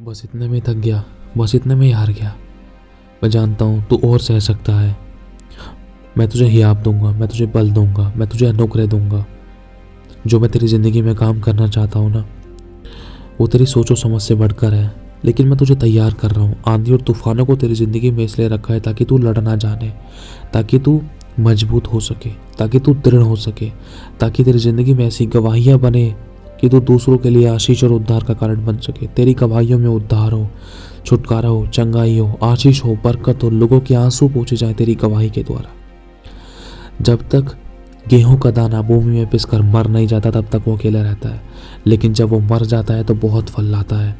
बस इतने में ही थक गया, बस इतने में ही हार गया। मैं जानता हूँ तू और सह सकता है। मैं तुझे हियाब दूंगा, मैं तुझे बल दूंगा, मैं तुझे अनुग्रह दूंगा। जो मैं तेरी ज़िंदगी में काम करना चाहता हूँ ना, वो तेरी सोचो समझ से बढ़कर है। लेकिन मैं तुझे तैयार कर रहा हूँ। आंधी और तूफानों को तेरी ज़िंदगी में इसलिए रखा है ताकि तू लड़ना जाने, ताकि तू मजबूत हो सके, ताकि तू दृढ़ हो सके, ताकि तेरी ज़िंदगी में ऐसी गवाहियाँ बने कि तू दूसरों के लिए आशीष और उद्धार का कारण बन सके। तेरी गवाहियों में उद्धार हो, छुटकारा हो, चंगाई हो, आशीष हो, बरकत हो, लोगों के आंसू पोंछे जाए तेरी गवाही के द्वारा। जब तक गेहूं का दाना भूमि में पिसकर मर नहीं जाता तब तक वो अकेला रहता है, लेकिन जब वो मर जाता है तो बहुत फल लाता है।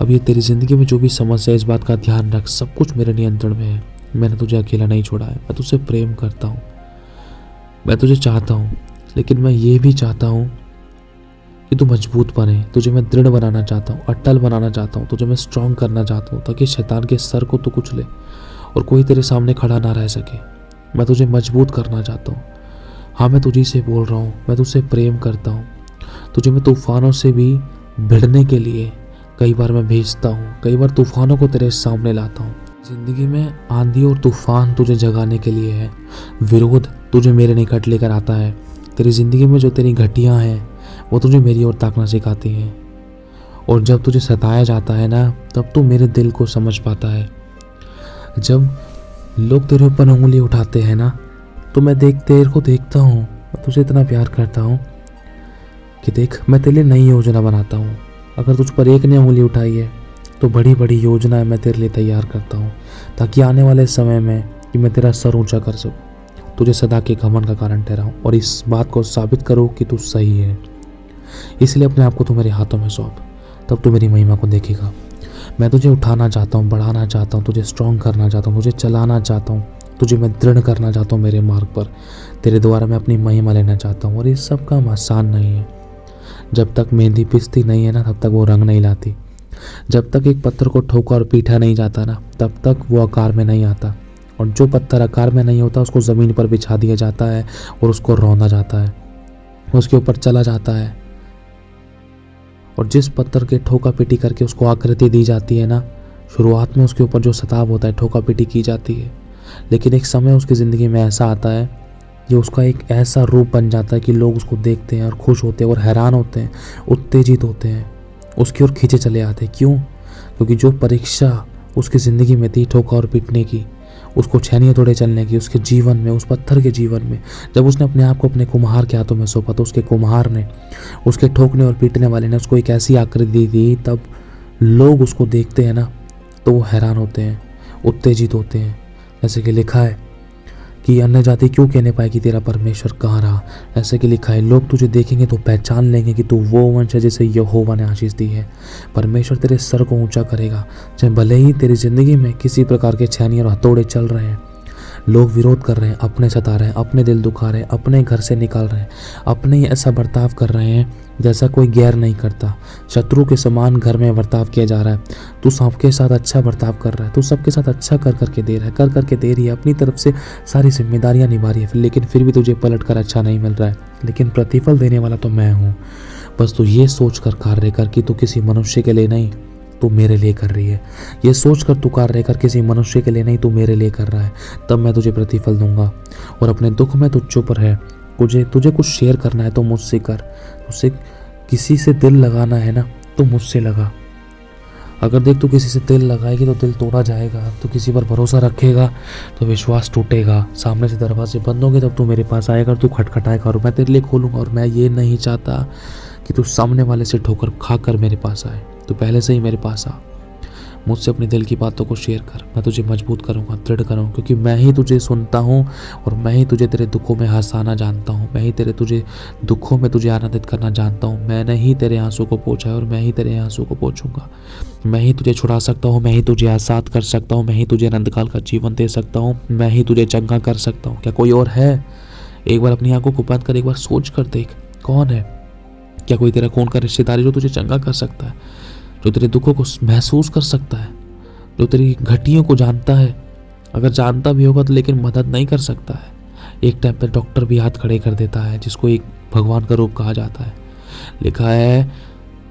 अब ये तेरी ज़िंदगी में जो भी समस्या है, इस बात का ध्यान रख, सब कुछ मेरे नियंत्रण में है। मैंने तुझे अकेला नहीं छोड़ा है। मैं तुझसे प्रेम करता हूँ, मैं तुझे चाहता हूँ, लेकिन मैं ये भी चाहता हूँ कि तू मजबूत बने। तुझे मैं दृढ़ बनाना चाहता हूँ, अटल बनाना चाहता हूँ, तुझे मैं स्ट्रांग करना चाहता हूँ, ताकि शैतान के सर को तू कुचले और कोई तेरे सामने खड़ा ना रह सके। मैं तुझे मजबूत करना चाहता हूँ। हाँ, मैं तुझी से बोल रहा हूँ, मैं तुझसे प्रेम करता हूँ। तुझे मैं तूफानों से भी भिड़ने के लिए कई बार मैं भेजता हूँ, कई बार तूफानों को तेरे सामने लाता हूँ। जिंदगी में आंधी और तूफान तुझे जगाने के लिए है, विरोध तुझे मेरे निकट लेकर आता है। तेरी ज़िंदगी में जो तेरी घटियाँ हैं वो तुझे मेरी ओर ताकना सिखाती हैं, और जब तुझे सताया जाता है ना, तब तू मेरे दिल को समझ पाता है। जब लोग तेरे ऊपर उंगली उठाते हैं ना, तो मैं तेरे को देखता हूँ, मैं तुझे इतना प्यार करता हूँ कि देख, मैं तेरे लिए नई योजना बनाता हूँ। अगर तुझ पर एक ने उंगली उठाई है तो बड़ी बड़ी योजनाएं मैं तेरे लिए तैयार करता हूँ, ताकि आने वाले समय में कि मैं तेरा सर ऊंचा कर सकूँ, तुझे सदा के घमंड का कारण ठहराऊँ और इस बात को साबित करूँ कि तू सही है। इसलिए अपने आप को तू मेरे हाथों में सौंप, तब तू मेरी महिमा को देखेगा। मैं तुझे उठाना चाहता हूँ, बढ़ाना चाहता हूँ, तुझे स्ट्रॉन्ग करना चाहता हूँ, तुझे चलाना चाहता हूँ, तुझे मैं दृढ़ करना चाहता हूँ मेरे मार्ग पर। तेरे द्वारा मैं अपनी महिमा लेना चाहता हूँ, और ये सब काम आसान नहीं है। जब तक मेहंदी पिसती नहीं है ना, तब तक वो रंग नहीं लाती। जब तक एक पत्थर को ठोका और पीटा नहीं जाता ना, तब तक वो आकार में नहीं आता। और जो पत्थर आकार में नहीं होता, उसको ज़मीन पर बिछा दिया जाता है और उसको रौंदा जाता है, उसके ऊपर चला जाता है। और जिस पत्थर के ठोका पीटी करके उसको आकृति दी जाती है ना, शुरुआत में उसके ऊपर जो सताव होता है, ठोका पीटी की जाती है, लेकिन एक समय उसकी ज़िंदगी में ऐसा आता है कि उसका एक ऐसा रूप बन जाता है कि लोग उसको देखते हैं और खुश होते हैं और हैरान होते हैं, उत्तेजित होते हैं, उसकी ओर खींचे चले आते हैं। क्यों? क्योंकि जो परीक्षा उसकी ज़िंदगी में थी, ठोका और पीटने की, उसको छैनियाँ तोड़े चलने की, उसके जीवन में, उस पत्थर के जीवन में, जब उसने अपने आप को अपने कुम्हार के हाथों में सौंपा, तो उसके कुम्हार ने, उसके ठोकने और पीटने वाले ने उसको एक ऐसी आकृति दी, तब लोग उसको देखते हैं ना, तो वो हैरान होते हैं, उत्तेजित होते हैं। जैसे कि लिखा है कि अन्य जाति क्यों कहने पाए कि तेरा परमेश्वर कहाँ रहा। ऐसे कि लिखा है, लोग तुझे देखेंगे तो पहचान लेंगे कि तू वो वंश है जिसे यहोवा ने आशीष दी है। परमेश्वर तेरे सर को ऊंचा करेगा, चाहे भले ही तेरी ज़िंदगी में किसी प्रकार के छैनी और हथौड़े चल रहे हैं, लोग विरोध कर रहे हैं, अपने सता रहे हैं, अपने दिल दुखा रहे हैं, अपने घर से निकाल रहे हैं, अपने ही ऐसा बर्ताव कर रहे हैं जैसा कोई गैर नहीं करता, शत्रु के समान घर में बर्ताव किया जा रहा है। तू सबके साथ अच्छा बर्ताव कर रहा है, तू सबके साथ अच्छा कर करके दे रहा है, कर करके दे रही है, अपनी तरफ से सारी जिम्मेदारियां निभा रही है, लेकिन फिर भी तुझे पलट कर अच्छा नहीं मिल रहा है। लेकिन प्रतिफल देने वाला तो मैं हूँ। बस तू ये सोच कर कार्य कर कि तू किसी मनुष्य के लिए नहीं, तू मेरे लिए कर रही है। ये सोच कर तू कार्य कर, किसी मनुष्य के लिए नहीं, तू मेरे लिए कर रहा है, तब मैं तुझे प्रतिफल दूंगा। और अपने दुख में तू चुप रहे, तुझे कुछ शेयर करना है तो मुझसे कर, तुझसे किसी से दिल लगाना है ना, तो मुझसे लगा। अगर देख, तू किसी से दिल लगाएगी तो दिल तोड़ा जाएगा, तू किसी पर भरोसा रखेगा तो विश्वास टूटेगा, सामने से दरवाजे बंद होंगे तब तू मेरे पास आएगा, तू खटखटाएगा और मैं तेरे लिए खोलूंगा। और मैं ये नहीं चाहता कि तू सामने वाले से ठोकर खाकर मेरे पास आए, तू पहले से ही मेरे पास आ। मुझसे अपने दिल की बातों को शेयर कर, मैं तुझे मजबूत करूँगा, दृढ़ करूँगा, क्योंकि मैं ही तुझे सुनता हूँ और मैं ही तुझे तेरे दुखों में हंसाना जानता हूँ, मैं ही तुझे दुखों में तुझे आनंदित करना जानता हूँ। मैंने ही तेरे आंसू को पोंछा है और मैं ही तेरे आंसू को पोंछूंगा। मैं ही तुझे छुड़ा सकता हूँ, मैं ही तुझे आज़ाद कर सकता हूँ, मैं ही तुझे अनंतकाल का जीवन दे सकता हूँ, मैं ही तुझे चंगा कर सकता हूँ। क्या कोई और है? एक बार अपनी आंखों को बंद कर एक बार सोच कर देख, कौन है? क्या कोई तेरा खून का रिश्तेदार जो तुझे चंगा कर सकता है, जो तेरे दुखों को महसूस कर सकता है, जो तेरी घटियों को जानता है? अगर जानता भी होगा तो लेकिन मदद नहीं कर सकता है। एक टाइम पर डॉक्टर भी हाथ खड़े कर देता है, जिसको एक भगवान का रूप कहा जाता है। लिखा है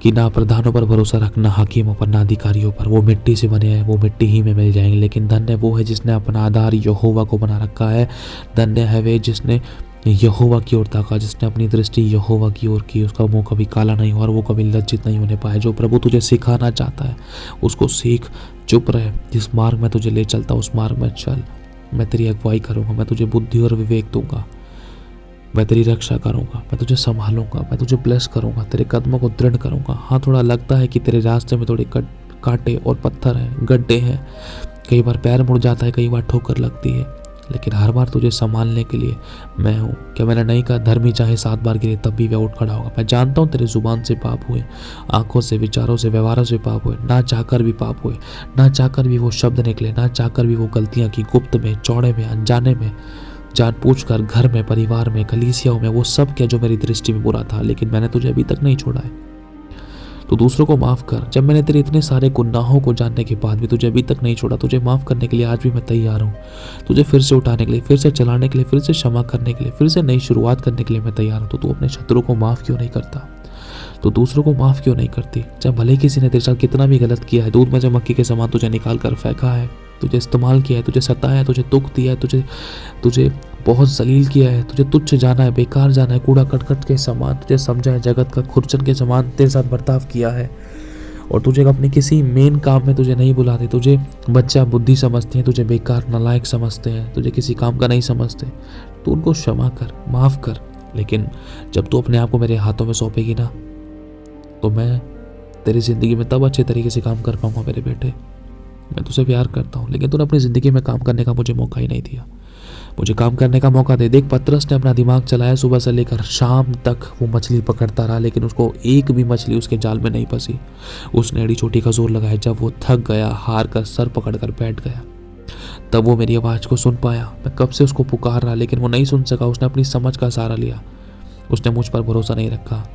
कि ना प्रधानों पर भरोसा रख, ना हाकिमों पर, ना अधिकारियों पर। वो मिट्टी से बने हैं, वो मिट्टी ही में मिल जाएंगे। लेकिन धन्य वो है जिसने अपना आधार यहोवा को बना रखा है। धन्य है वे जिसने यहोवा की ओर ताका, जिसने अपनी दृष्टि यहोवा की ओर की। उसका मुंह कभी काला नहीं हुआ और वो कभी लज्जित नहीं होने पाया। जो प्रभु तुझे सिखाना चाहता है उसको सीख, चुप रहे। जिस मार्ग में तुझे ले चलता उस मार्ग में चल। मैं तेरी अगुवाई करूँगा, मैं तुझे बुद्धि और विवेक दूंगा, मैं तेरी रक्षा करूँगा, मैं तुझे संभालूंगा, मैं तुझे ब्लेस करूँगा, तेरे कदमों को दृढ़ करूँगा। हाँ, थोड़ा लगता है कि तेरे रास्ते में थोड़े कांटे और पत्थर हैं, गड्ढे हैं, कई बार पैर मुड़ जाता है, कई बार ठोकर लगती है, लेकिन हर बार तुझे संभालने के लिए मैं हूँ। क्या मैंने नहीं कहा धर्मी चाहे 7 बार गिरे तब भी वह उठ खड़ा होगा। मैं जानता हूँ तेरे जुबान से पाप हुए, आंखों से, विचारों से, व्यवहारों से पाप हुए, ना चाहकर भी पाप हुए, ना चाहकर भी वो शब्द निकले, ना चाहकर भी वो गलतियाँ की, गुप्त में, चौड़े में, अनजाने में, जानबूझकर, घर में, परिवार में, कलीसियाओं में, वो सब क्या जो मेरी दृष्टि में बुरा था। लेकिन मैंने तुझे अभी तक नहीं छोड़ा है। तो दूसरों को माफ़ कर। जब मैंने तेरे इतने सारे गुनाहों को जानने के बाद भी तुझे अभी तक नहीं छोड़ा, तुझे माफ़ करने के लिए आज भी मैं तैयार हूँ। तुझे फिर से उठाने के लिए, फिर से चलाने के लिए, फिर से क्षमा करने के लिए, फिर से नई शुरुआत करने के लिए मैं तैयार हूँ। तो तू अपने शत्रु को माफ़ क्यों नहीं करता? तो दूसरों को माफ़ क्यों नहीं करती? चाहे भले किसी ने तेरे साथ कितना भी गलत किया है, दूध में से मक्खी के समान तुझे निकाल कर फेंका है, तुझे इस्तेमाल किया है, तुझे सताया है, तुझे दुख दिया है, तुझे बहुत जलील किया है, तुझे तुच्छ जाना है, बेकार जाना है, कूड़ा करकट के समान तुझे समझा है, जगत का खुरचन के समान तेरे साथ बर्ताव किया है, और तुझे अपने किसी मेन काम में तुझे नहीं बुलाते, तुझे बच्चा बुद्धि समझते हैं, तुझे बेकार नालायक समझते हैं, तुझे किसी काम का नहीं समझते। तो उनको क्षमा कर, माफ़ कर। लेकिन जब तू अपने आप को मेरे हाथों में सौंपेगी ना, तो मैं तेरी ज़िंदगी में तब अच्छे तरीके से काम कर पाऊंगा। मेरे बेटे, मैं तुझसे प्यार करता हूँ, लेकिन तूने अपनी ज़िंदगी में काम करने का मुझे मौका ही नहीं दिया। मुझे काम करने का मौका दे। देख, पतरस ने अपना दिमाग चलाया, सुबह से लेकर शाम तक वो मछली पकड़ता रहा, लेकिन उसको एक भी मछली उसके जाल में नहीं फंसी। उसने एड़ी चोटी का जोर लगाया। जब वो थक गया, हार कर सर पकड़ कर बैठ गया, तब वो मेरी आवाज़ को सुन पाया। मैं कब से उसको पुकार रहा, लेकिन वो नहीं सुन सका। उसने अपनी समझ का सहारा लिया, उसने मुझ पर भरोसा नहीं रखा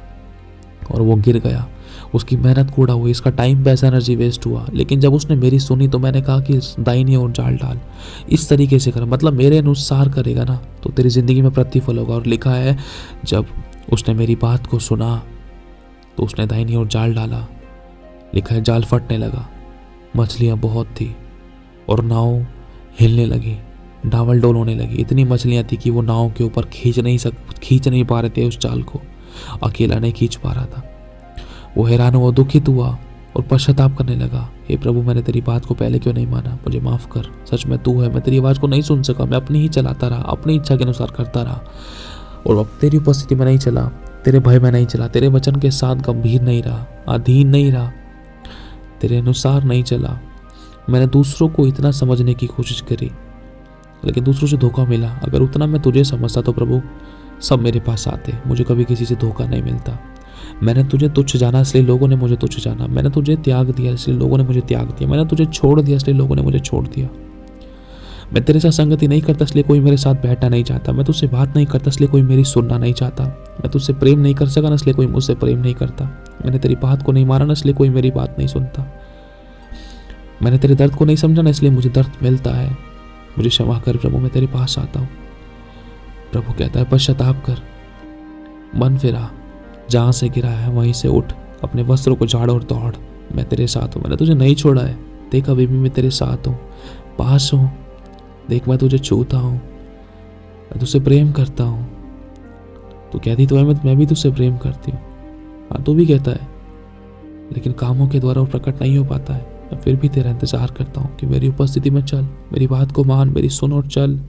और वो गिर गया। उसकी मेहनत कूड़ा हुई, इसका टाइम, पैसा, एनर्जी वेस्ट हुआ। लेकिन जब उसने मेरी सुनी तो मैंने कहा कि दाहिनी ओर जाल डाल, इस तरीके से कर, मतलब मेरे अनुसार करेगा ना तो तेरी ज़िंदगी में प्रतिफल होगा। और लिखा है जब उसने मेरी बात को सुना तो उसने दाहिनी ओर जाल डाला। लिखा है जाल फटने लगा, मछलियाँ बहुत थी और नाव हिलने लगी, डावल डोल होने लगी। इतनी मछलियाँ थी कि वो नाव के ऊपर खींच नहीं पा रहे थे उस जाल को, अकेला नहीं खींच पा रहा था। वो हैरान हुआ, दुखित हुआ और पश्चाताप करने लगा। हे प्रभु, मैंने तेरी बात को पहले क्यों नहीं माना? मुझे माफ़ कर। सच में तू है, मैं तेरी आवाज़ को नहीं सुन सका। मैं अपनी ही चलाता रहा, अपनी इच्छा के अनुसार करता रहा और अब तेरी उपस्थिति में नहीं चला, तेरे भय में नहीं चला, तेरे वचन के साथ गंभीर नहीं रहा, अधीन नहीं रहा, तेरे अनुसार नहीं चला। मैंने दूसरों को इतना समझने की कोशिश करी, लेकिन दूसरों से धोखा मिला। अगर उतना मैं तुझे समझता तो प्रभु सब मेरे पास आते। मुझे कभी किसी से धोखा नहीं मिलता। मैंने तुझे तुच्छ जाना, इसलिए लोगों ने मुझे तुच्छ जाना। मैंने तुझे त्याग दिया, इसलिए लोगों ने मुझे त्याग दिया। मैंने तुझे छोड़ दिया, इसलिए लोगों ने मुझे छोड़ दिया। मैं तेरे साथ संगति नहीं करता, इसलिए कोई मेरे साथ बैठना नहीं चाहता। मैं तुझसे बात नहीं करता, इसलिए कोई मेरी सुनना नहीं चाहता। मैं तुझसे प्रेम नहीं कर सका ना, इसलिए कोई मुझसे प्रेम नहीं करता। मैंने तेरी बात को नहीं माना ना, इसलिए कोई मेरी बात नहीं सुनता। मैंने तेरे दर्द को नहीं समझा ना, इसलिए मुझे दर्द मिलता है। मुझे क्षमा कर प्रभु, मैं तेरे पास आता हूँ। प्रभु कहता है पश्चाताप कर, मन फिरा, जहाँ से गिरा है वहीं से उठ, अपने वस्त्रों को झाड़ और दौड़। मैं तेरे साथ हूँ, मैंने तुझे नहीं छोड़ा है। देख, अभी भी मैं तेरे साथ हूँ, पास हूँ। देख, मैं तुझे छूता हूँ, मैं तुझसे प्रेम करता हूँ। तू कहती तो है मैं भी तुझसे प्रेम करती हूँ। हाँ, तू भी कहता है, लेकिन कामों के द्वारा वो प्रकट नहीं हो पाता है। मैं फिर भी तेरा इंतजार करता हूँ कि मेरी उपस्थिति में चल, मेरी बात को मान, मेरी सुन और चल।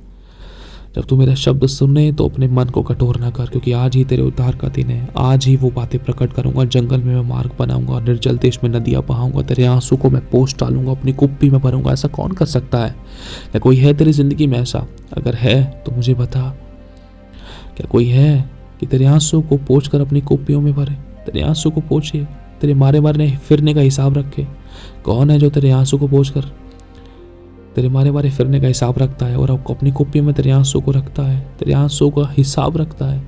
जब तू मेरा शब्द सुने तो अपने मन को कठोर ना कर, क्योंकि आज ही तेरे उद्धार का दिन है। आज ही वो बातें प्रकट करूंगा। जंगल में मैं मार्ग बनाऊंगा, निर्जल देश में नदियां बहाऊंगा। तेरे आंसू को मैं पोंछ डालूंगा, अपनी कुप्पी में भरूंगा। ऐसा कौन कर सकता है? क्या कोई है तेरी जिंदगी में ऐसा? अगर है तो मुझे बता। क्या कोई है कि तेरे आंसू को पोंछ कर अपनी कुप्पियों में भरे? तेरे आंसू को पोंछे, तेरे मारे मारने फिरने का हिसाब रखे। कौन है जो तेरे आंसू को पोंछ कर तेरे मारे मारे फिरने का हिसाब रखता है और अपनी कुप्पी में तेरे आंसू को रखता है, तेरे आंसू का हिसाब रखता है,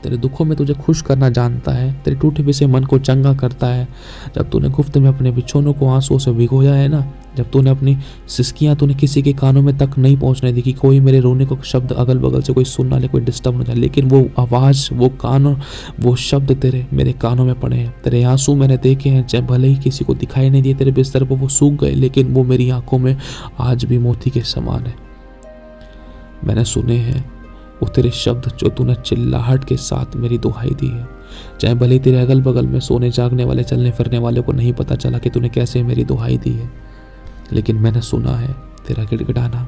तेरे दुखों में तुझे खुश करना जानता है, तेरे टूटे हुए मन को चंगा करता है। जब तूने गुफ्त में अपने बिछोनों को आंसुओं से भिगोया है ना, जब तूने अपनी सिसकियाँ तूने किसी के कानों में तक नहीं पहुंचने दी कि कोई मेरे रोने को शब्द अगल बगल से कोई सुन ना ले, कोई डिस्टर्ब ना जाए, लेकिन वो आवाज़, वो कान, वो शब्द तेरे मेरे कानों में पड़े हैं। तेरे आंसू मैंने देखे हैं, चाहे भले ही किसी को दिखाई नहीं दिए तेरे बिस्तर पर वो सूख गए, लेकिन वो मेरी आंखों में आज भी मोती के समान है। मैंने सुने हैं वो तेरे शब्द जो तूने चिल्लाहट के साथ मेरी दुहाई दी है, चाहे भले ही तेरे अगल बगल में सोने जागने वाले चलने फिरने वाले को नहीं पता चला कि तूने कैसे मेरी दुहाई दी है, लेकिन मैंने सुना है तेरा गिड़गिड़ाना,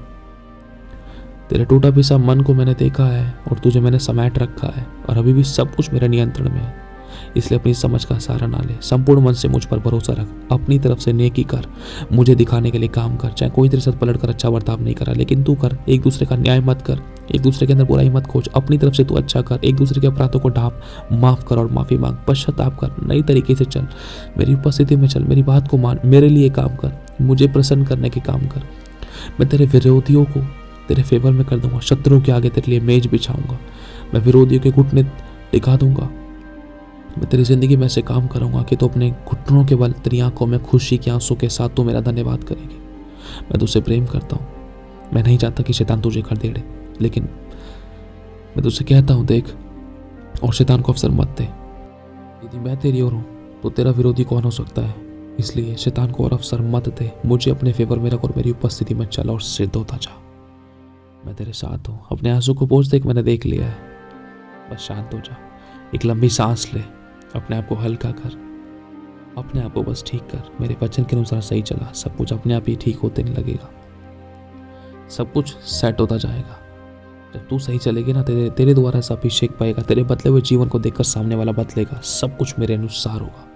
तेरे टूटा पिसा मन को मैंने देखा है और तुझे मैंने समेट रखा है और अभी भी सब कुछ मेरे नियंत्रण में है। इसलिए अपनी समझ का सहारा ना ले, संपूर्ण मन से मुझ पर भरोसा रख, अपनी तरफ से नेकी कर, मुझे दिखाने के लिए काम कर। चाहे कोई तेरे साथ पलट कर अच्छा बर्ताव नहीं करा, लेकिन तू कर। एक दूसरे का न्याय मत कर, एक दूसरे के अंदर बुराई मत खोज, अपनी तरफ से तू अच्छा कर, एक दूसरे के अपराधों को ढांप, माफ कर और माफी मांग, पश्चाताप कर, नई तरीके से चल, मेरी उपस्थिति में चल, मेरी बात को मान, मेरे लिए काम कर, मुझे प्रसन्न करने के काम कर। मैं तेरे विरोधियों को तेरे फेवर में कर दूंगा, शत्रुओं के आगे तेरे लिए मेज बिछाऊंगा, मैं विरोधियों के घुटने दिखा दूंगा। मैं तेरी जिंदगी में ऐसे काम करूंगा कि तो अपने घुटनों के बल तेरी आंखों में खुशी के आंसू के साथ तो मेरा धन्यवाद करेगी। मैं तुझसे प्रेम करता हूँ, मैं नहीं चाहता कि शैतान तुझे खदेड़े, लेकिन मैं तुझसे कहता हूँ देख और शैतान को अवसर मत दे। यदि मैं तेरी ओर हूँ तो तेरा विरोधी कौन हो सकता है? इसलिए शैतान को और अवसर मत दे, मुझे अपने फेवर में रख और मेरी उपस्थिति में चल और सिद्ध होता जा। मैं तेरे साथ हूँ। अपने आंसू को पोंछ देख, मैंने देख लिया है, बस शांत हो जा, एक लंबी सांस ले, अपने आप को हल्का कर, अपने आप को बस ठीक कर। मेरे वचन के अनुसार सही चला, सब कुछ अपने आप ही ठीक होते नहीं लगेगा, सब कुछ सेट होता जाएगा। जब तू सही चलेगी ना, तेरे द्वारा सब अभिषेक पाएगा, तेरे बदले हुए जीवन को देखकर सामने वाला बदलेगा, सब कुछ मेरे अनुसार होगा।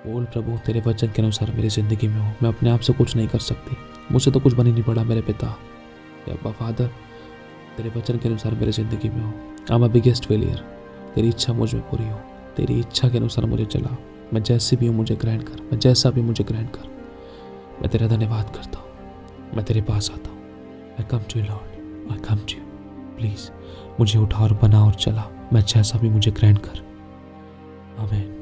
बोल प्रभु, तेरे वचन के अनुसार मेरी जिंदगी में हो। मैं अपने आप से कुछ नहीं कर सकती, मुझसे तो कुछ बन ही नहीं पड़ा मेरे पिता या फादर, तेरे वचन के अनुसार मेरी जिंदगी में हो। I am a biggest failure, तेरी इच्छा मुझ में पूरी हो, तेरी इच्छा के अनुसार मुझे चला। मैं जैसे भी हूँ मुझे ग्रहण कर, मैं जैसा भी मुझे ग्रहण कर। मैं तेरा धन्यवाद करता हूँ, मैं तेरे पास आता हूँ। I come to you lord, I come to you, please मुझे उठा और बना और चला, मैं जैसा भी मुझे ग्रहण कर। आमीन।